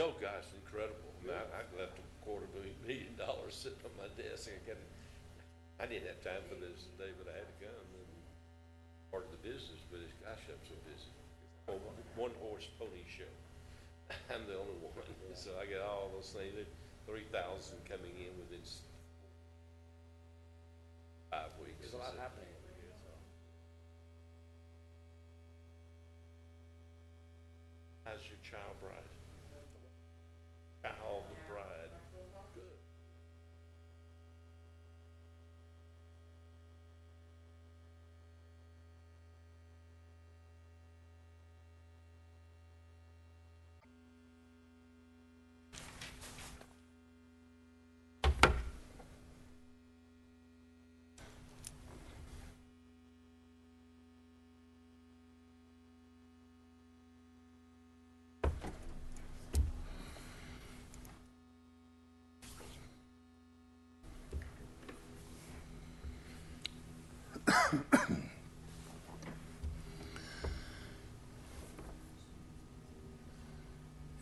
Yo, guys, incredible. I mean, I left $250,000 sitting on my desk. I didn't have time for this today, but I had to come. And part of the business, but gosh, I'm so busy. One horse pony show. I'm the only one, so I get all those things. 3,000 coming in within 5 weeks. There's a lot happening over here. So. How's your child bride? Child bride. Good.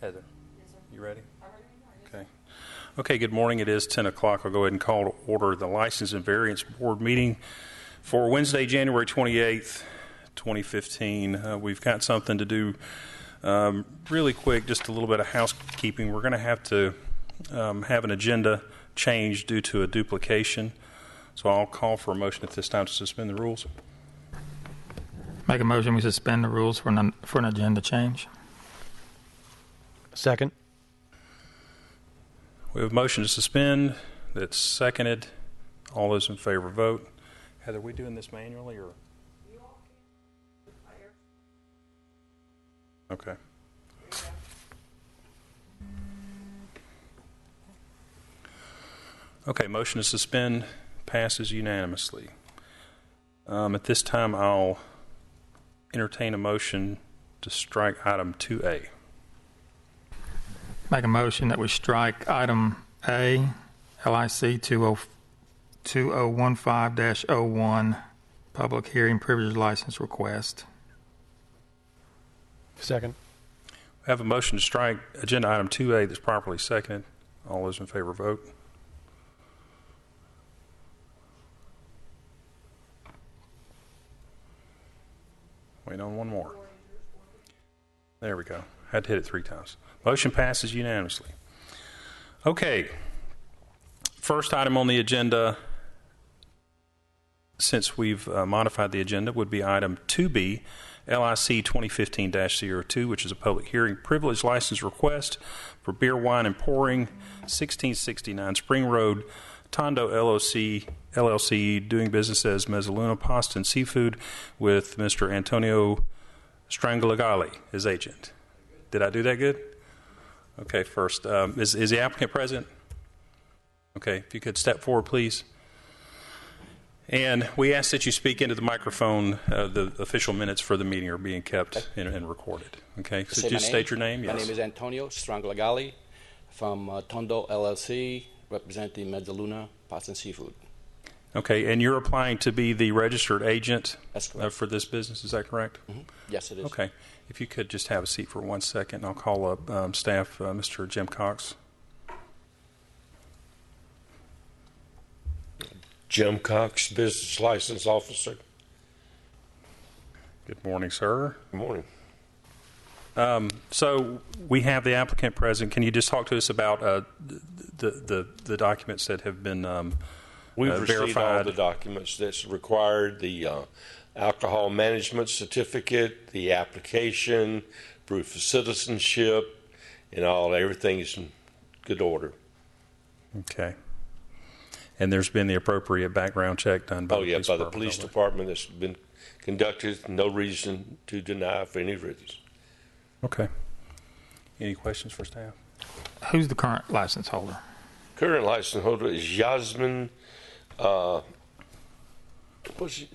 Heather, you ready? Okay. Okay, good morning. It is 10 o'clock. I'll go ahead and call to order the License and Variance Board meeting for Wednesday, January 28th, 2015. We've got something to do really quick, just a little bit of housekeeping. We're going to have to have an agenda change due to a duplication. So I'll call for a motion at this time to suspend the rules. Make a motion we suspend the rules for an agenda change. Second. We have a motion to suspend that's seconded. All those in favor vote. Heather, are we doing this manually or? Okay. Okay, motion to suspend passes unanimously. At this time, I'll entertain a motion to strike item 2A. Make a motion that we strike item A, LIC 2015-01, public hearing privilege license request. Second. We have a motion to strike agenda item 2A that's properly seconded. All those in favor vote. Wait on one more. There we go. Had to hit it 3 times. Motion passes unanimously. Okay. First item on the agenda, since we've modified the agenda, would be item 2B, LIC 2015-02, which is a public hearing privilege license request for beer, wine, and pouring, 1669 Spring Road, Tondo LLC, doing business as Mezzaluna Pasta and Seafood, with Mr. Antonio Strangolagali as agent. Did I do that good? Okay, first, is the applicant present? Okay, if you could step forward, please. And we ask that you speak into the microphone. The official minutes for the meeting are being kept and recorded. Okay, so just state your name. Yes. My name is Antonio Strangolagali from Tondo LLC, representing Mezzaluna Pasta and Seafood. Okay, and you're applying to be the registered agent for this business, is that correct? Mm-hmm. Yes, it is. Okay, if you could just have a seat for 1 second, I'll call up staff, Mr. Jim Cox. Jim Cox, Business License Officer. Good morning, sir. Good morning. So we have the applicant present. Can you just talk to us about the documents that have been We've received verified? all the documents that's required, the alcohol management certificate, the application, proof of citizenship, and everything is in good order. Okay. And there's been the appropriate background check done by the police department that's been conducted. No reason to deny for any reason. Okay. Any questions for staff? Who's the current license holder? Current license holder is Yasmin. What's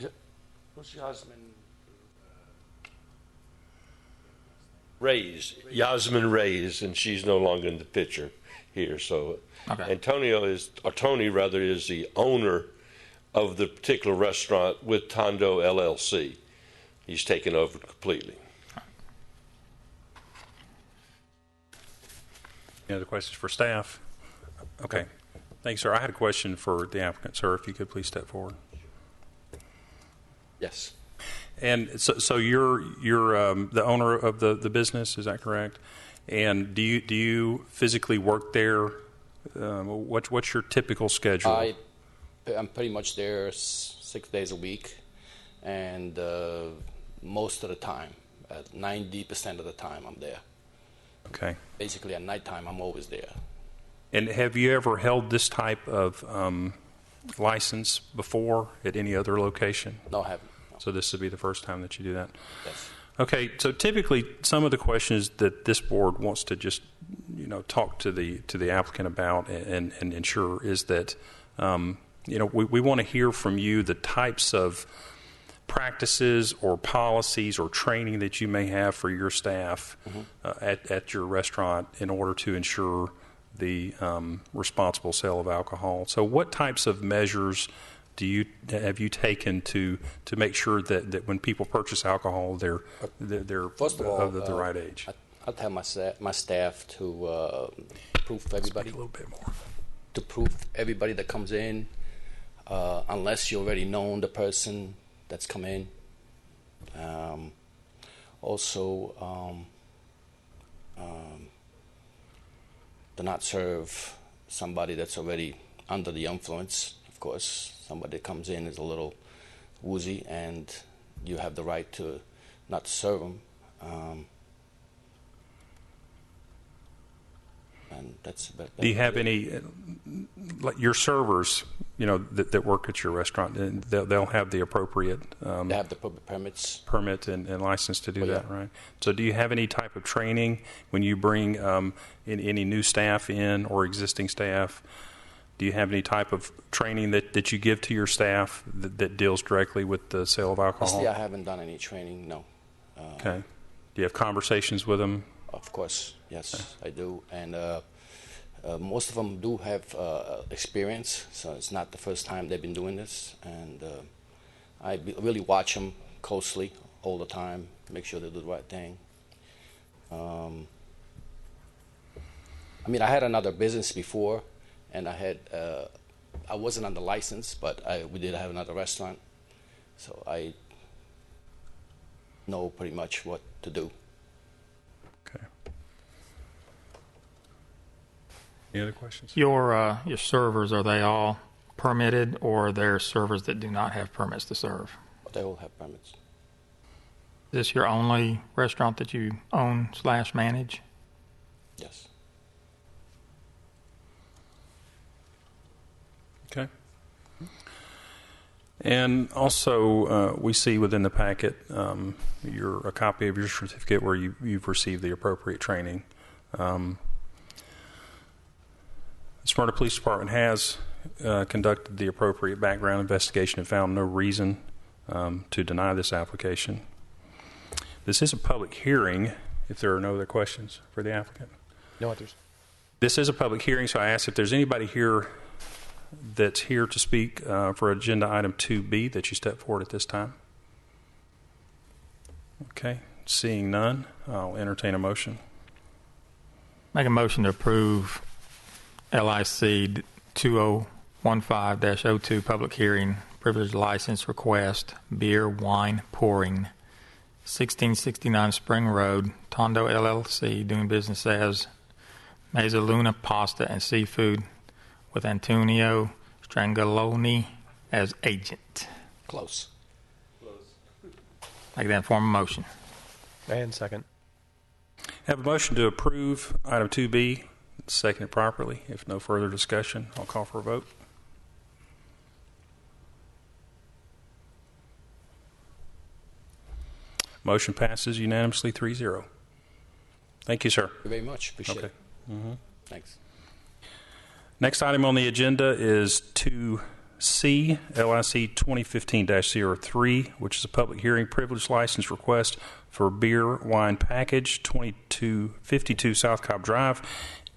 Yasmin? Reyes. Yasmin Reyes, and she's no longer in the picture here. So okay. Tony is the owner of the particular restaurant with Tondo LLC. He's taken over completely. Any other questions for staff? Okay. Thanks, sir. I had a question for the applicant, sir. If you could please step forward. Yes. And so you're the owner of the business, is that correct? And do you physically work there? What's your typical schedule? I'm pretty much there 6 days a week, and most of the time, 90% of the time, I'm there. Okay. Basically, at nighttime, I'm always there. And have you ever held this type of license before at any other location? No, I haven't. No. So this would be the first time that you do that? Yes. Okay, so typically some of the questions that this board wants to just, talk to the applicant about and ensure is that, we want to hear from you the types of practices or policies or training that you may have for your staff at your restaurant in order to ensure the responsible sale of alcohol. So what types of measures have you taken to make sure that when people purchase alcohol, they're First of all, of the right age? I'll tell my staff to proof everybody. Speak a little bit more. To proof everybody that comes in, unless you already know the person that's come in. Also, do not serve somebody that's already under the influence. Of course, somebody that comes in is a little woozy, and you have the right to not serve them. And that's about that. Do you have any, like your servers, that work at your restaurant, and they'll have the appropriate They have the permits. permit and license to do Oh, yeah. that, right? So do you have any type of training when you bring any new staff in or existing staff? Do you have any type of training that you give to your staff that deals directly with the sale of alcohol? Honestly, I haven't done any training, no. Okay. Do you have conversations with them? Of course, yes, I do. And most of them do have experience, so it's not the first time they've been doing this. And I really watch them closely all the time, make sure they do the right thing. I mean, I had another business before, and I wasn't on the license, but we did have another restaurant, so I know pretty much what to do. Okay. Any other questions? Your servers, are they all permitted, or are there servers that do not have permits to serve? They all have permits. Is this your only restaurant that you own/manage? Yes. Okay. And also, we see within the packet a copy of your certificate where you've received the appropriate training. The Smyrna Police Department has conducted the appropriate background investigation and found no reason to deny this application. This is a public hearing, if there are no other questions for the applicant. No others. This is a public hearing, so I ask if there's anybody here that's here to speak for agenda item 2B that you step forward at this time. Okay, seeing none, I'll entertain a motion. Make a motion to approve LIC 2015-02 public hearing, privilege license request, beer, wine, pouring, 1669 Spring Road, Tondo LLC, doing business as Mezzaluna Pasta and Seafood, with Antonio Strangoloni as agent. Close. Make that form a motion. And second. Have a motion to approve item 2B, seconded properly. If no further discussion, I'll call for a vote. Motion passes unanimously 3-0. Thank you, sir. Thank you very much. Appreciate it. Thanks. Next item on the agenda is 2C, LIC 2015-03, which is a public hearing privilege license request for beer wine package, 2252 South Cobb Drive,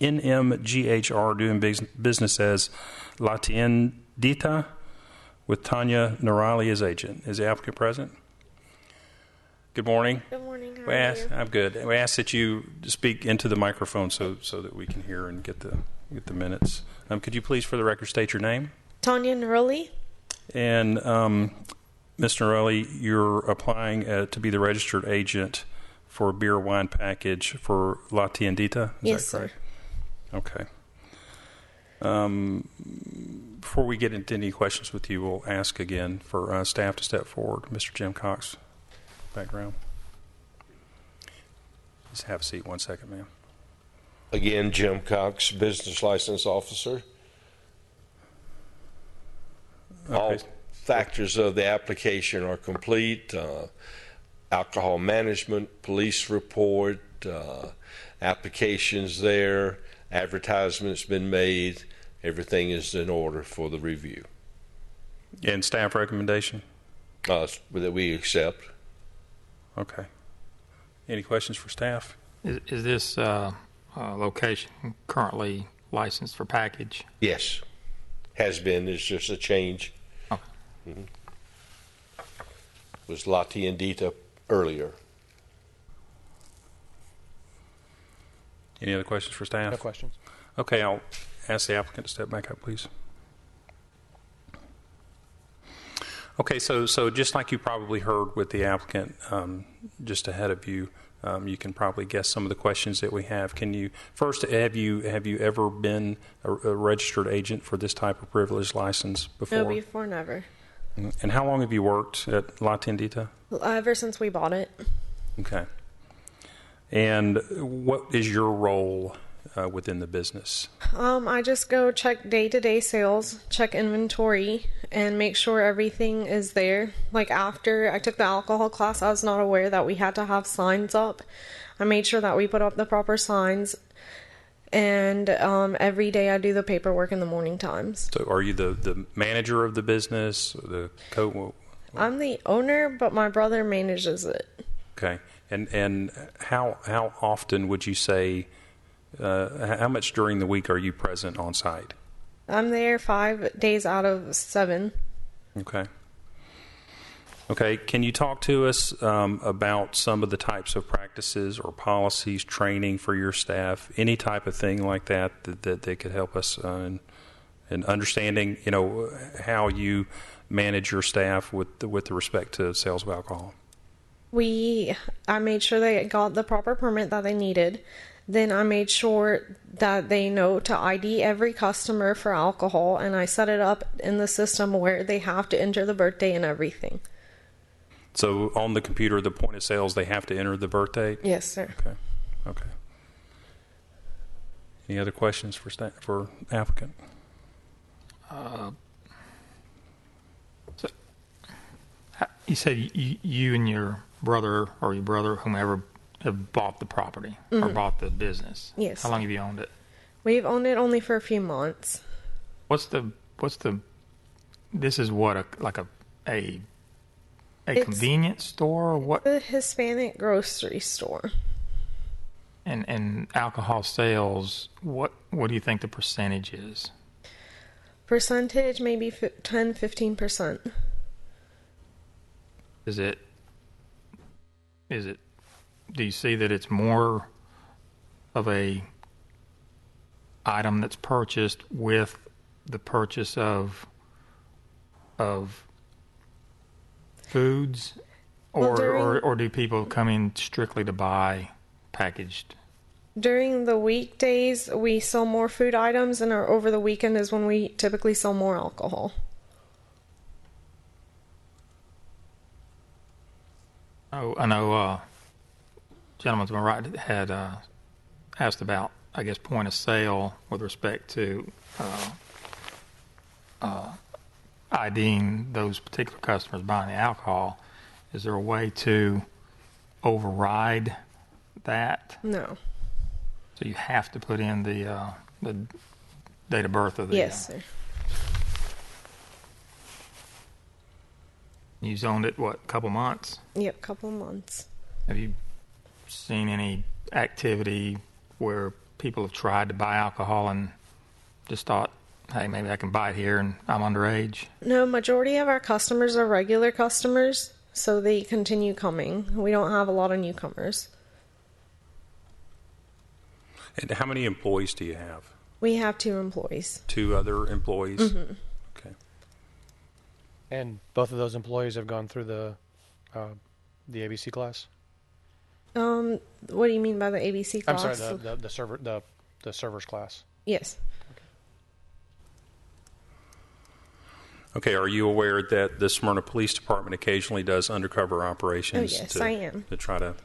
NMGHR, doing business as La Tiendita, with Tanya Norali as agent. Is the applicant present? Good morning. Good morning. How We are ask, you? I'm good. We ask that you speak into the microphone so that we can hear and get the minutes. Could you please, for the record, state your name? Tanya Neroli. And Ms. Norelli, you're applying to be the registered agent for a beer wine package for La Tiendita? Yes, that correct? Okay. Before we get into any questions with you, we'll ask again for staff to step forward. Mr. Jim Cox, background. Just have a seat 1 second, ma'am. Again, Jim Cox, business license officer. All Okay. factors of the application are complete. Alcohol management, police report, applications there, advertisement's been made. Everything is in order for the review And staff recommendation? that we accept. Okay. Any questions for staff? Is this location currently licensed for package? Yes, has been. It's just a change. Okay. Was La Tiendita earlier. Any other questions for staff? No questions. Okay, I'll ask the applicant to step back up, please. Okay, so just like you probably heard with the applicant just ahead of you, you can probably guess some of the questions that we have. Can you first have you ever been a registered agent for this type of privileged license before? No, before never. And how long have you worked at La Tiendita? Ever since we bought it. Okay. And what is your role within the business? I just go check day-to-day sales, check inventory, and make sure everything is there. Like after I took the alcohol class, I was not aware that we had to have signs up. I made sure that we put up the proper signs. And every day I do the paperwork in the morning times. So are you the manager of the business, the I'm the owner, but my brother manages it. Okay. And how often would you say, how much during the week are you present on site? I'm there 5 days out of 7. Okay. Okay. Can you talk to us about some of the types of practices or policies, training for your staff, any type of thing like that they could help us in understanding, how you manage your staff with the respect to sales of alcohol? I made sure they got the proper permit that they needed. Then I made sure that they know to ID every customer for alcohol, and I set it up in the system where they have to enter the birthday and everything. So on the computer, the point of sales, they have to enter the birth date? Yes, sir. Okay. Any other questions for applicant? You said you and your brother or your brother, whomever, have bought the property or bought the business. Yes. How long have you owned it? We've owned it only for a few months. This is what, a It's convenience store or what? the Hispanic grocery store. And alcohol sales, what do you think the percentage is? Percentage, maybe 10-15%. Is it, do you see that it's more of a item that's purchased with the purchase of foods, or do people come in strictly to buy packaged? During the weekdays, we sell more food items, and over the weekend is when we typically sell more alcohol. Oh, I know. Gentleman to my right had asked about, I guess, point of sale with respect to IDing those particular customers buying the alcohol. Is there a way to override that? No. So you have to put in the date of birth of the. Yes, sir. You've owned it, what, a couple months? Yep, couple months. Have you seen any activity where people have tried to buy alcohol and just thought, hey, maybe I can buy it here and I'm underage? No, majority of our customers are regular customers, so they continue coming. We don't have a lot of newcomers. And how many employees do you have? We have 2 employees. 2 other employees? Mm-hmm. Okay. And both of those employees have gone through the ABC class. What do you mean by the ABC class? I'm sorry, the servers class. Yes. Okay, are you aware that the Smyrna Police Department occasionally does undercover operations? Oh, yes, I am. To try to,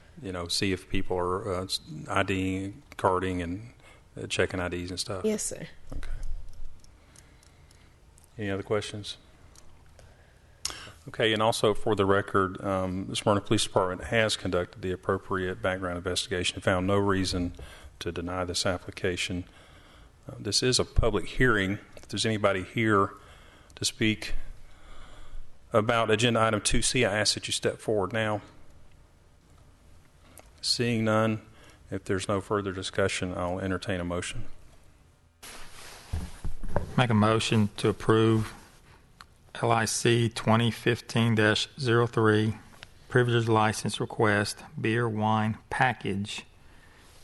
see if people are IDing, carding, and checking IDs and stuff? Yes, sir. Okay. Any other questions? Okay, and also for the record, the Smyrna Police Department has conducted the appropriate background investigation and found no reason to deny this application. This is a public hearing. If there's anybody here to speak about agenda item 2C, I ask that you step forward now. Seeing none, if there's no further discussion, I'll entertain a motion. Make a motion to approve LIC 2015-03 privilege license request, beer wine package,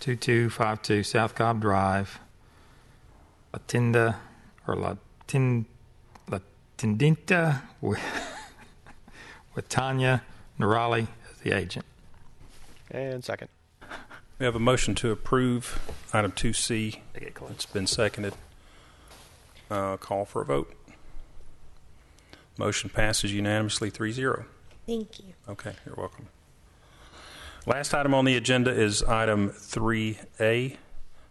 2252 South Cobb Drive, La Tendinta with Tanya Nurali as the agent. And second. We have a motion to approve item 2C. It's been seconded. Call for a vote. Motion passes unanimously 3-0. Thank you. Okay, you're welcome. Last item on the agenda is item 3A,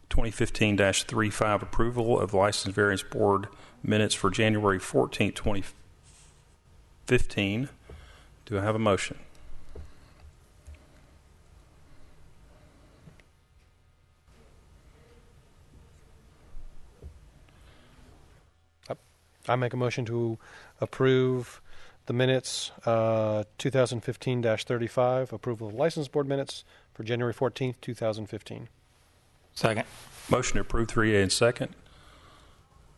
2015-35, approval of License Variance Board minutes for January 14, 2015. Do I have a motion? I make a motion to approve the minutes 2015-35, approval of license board minutes for January 14th, 2015. Second. Motion to approve 3A and second.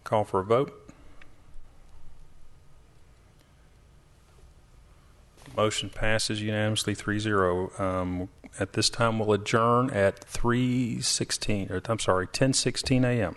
Call for a vote. Motion passes unanimously 3-0. At this time, we'll adjourn at 10:16 a.m.